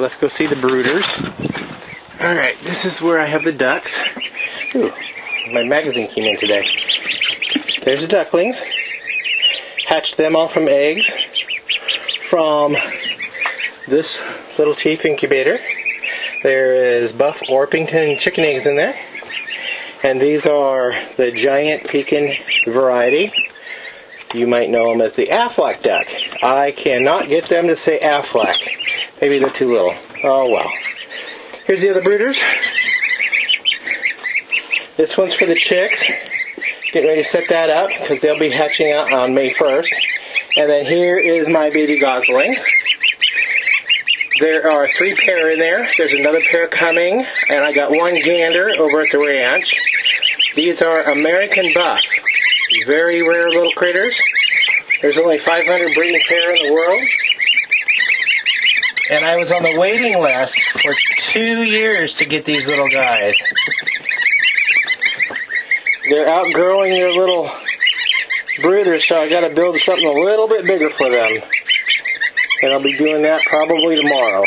let's go see the brooders. Alright, this is where I have the ducks. Ooh, my magazine came in today. There's the ducklings. Hatched them all from eggs from this little chief incubator. There is Buff Orpington chicken eggs in there. And these are the giant Pekin variety. You might know them as the Aflac duck. I cannot get them to say Aflac. Maybe they're too little. Oh well. Here's the other brooders. This one's for the chicks. Getting ready to set that up because they'll be hatching out on May 1st. And then here is my baby gosling. There are 3 pair in there. There's another pair coming. And I got 1 gander over at the ranch. These are American buff. Very rare little critters. There's only 500 breeding pair in the world. And I was on the waiting list for 2 years to get these little guys. They're outgrowing their little brooders, so I got to build something a little bit bigger for them. And I'll be doing that probably tomorrow.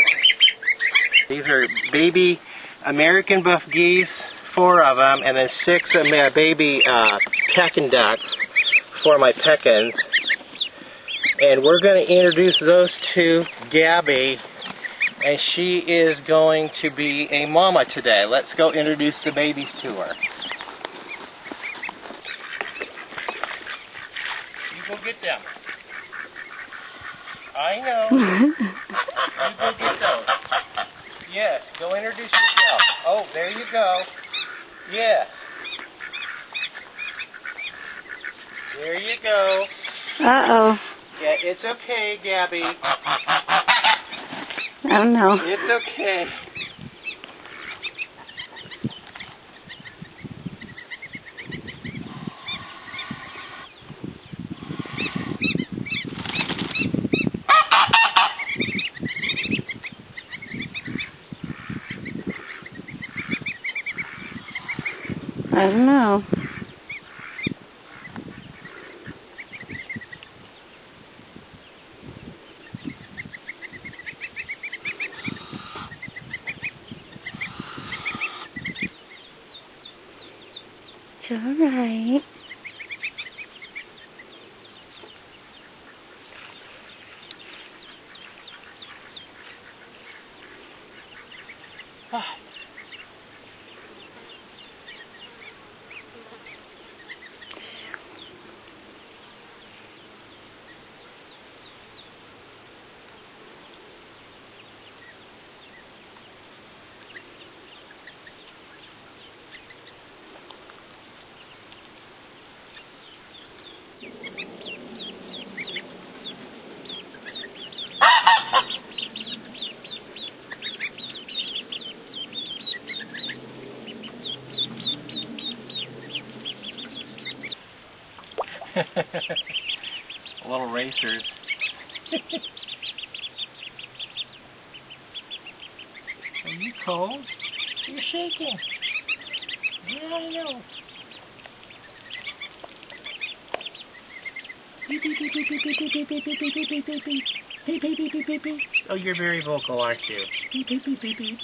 These are baby American buff geese, 4 of them, and then 6 of my baby Pekin ducks for my Pekins. And we're going to introduce those to Gabby, and she is going to be a mama today. Let's go introduce the babies to her. You go get them. I know. You go get those. Yes, go introduce yourself. Oh, there you go. Yes. There you go. Uh-oh. Yeah, it's okay, Gabby. Oh, no. It's okay. I don't know. It's all right. Little racers. Are you cold? You're shaking. Yeah, I know. Beep, beep, beep, beep, beep, beep, beep, beep, beep, beep, beep, beep, beep, beep. Beep, beep, beep, beep, beep, beep. Oh, you're very vocal, aren't you? Beep, beep, beep, beep, beep.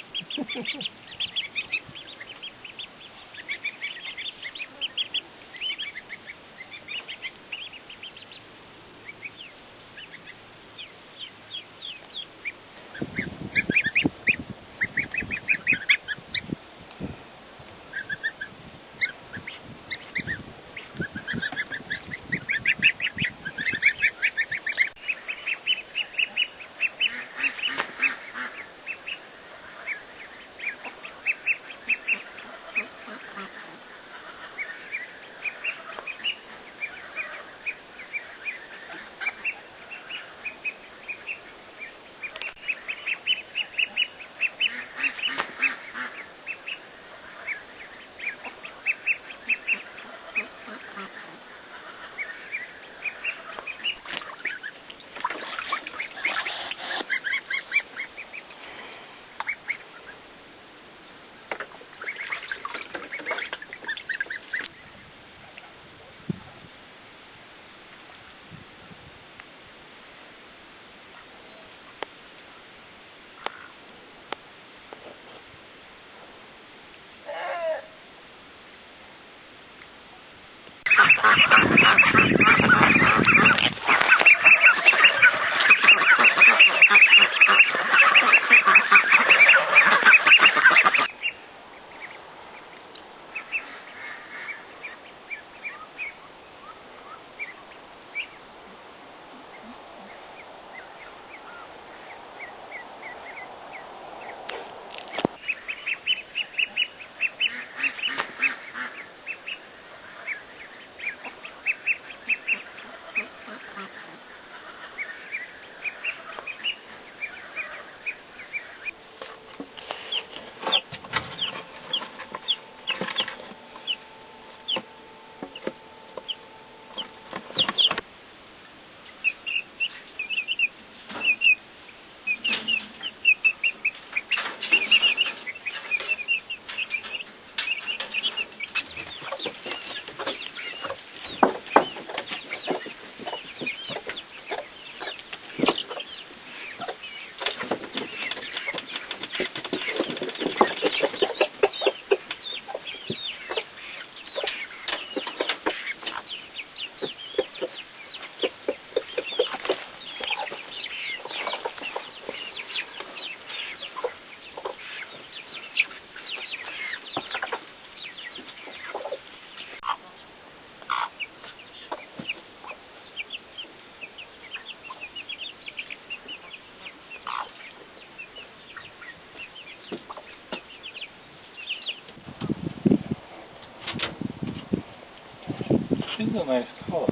a nice color.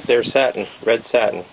They're satin, red satin.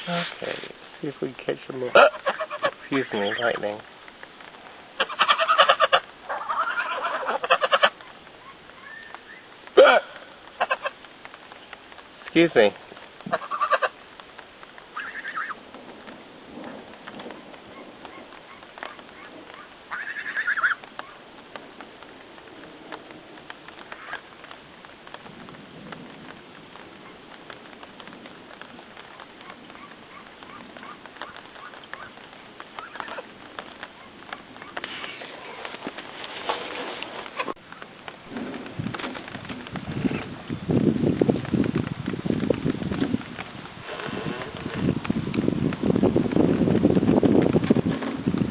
Okay, see if we can catch some more. Excuse me, lightning. Excuse me.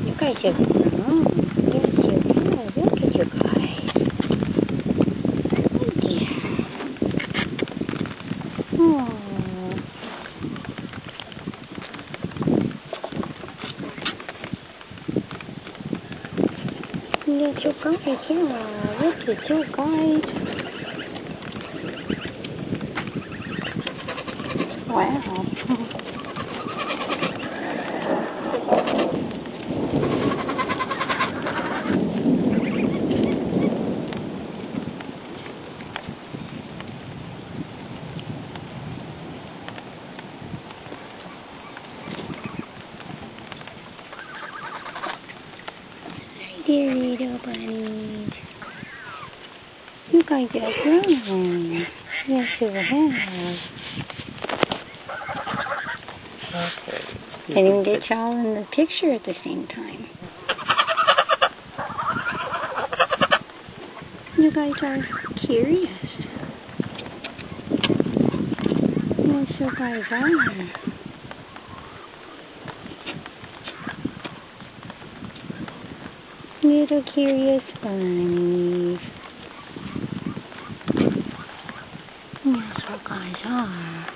You guys have grown. Yes, you have. Look at you guys. Oh, dear. Oh. Look at you guys. Yeah, look at you guys. Wow. Dear little bunnies. You guys have grown. Yes, you have. Okay. I didn't get y'all in the picture at the same time. You guys are curious. Yes, you guys are. Little curious bunnies. Yes, you guys are.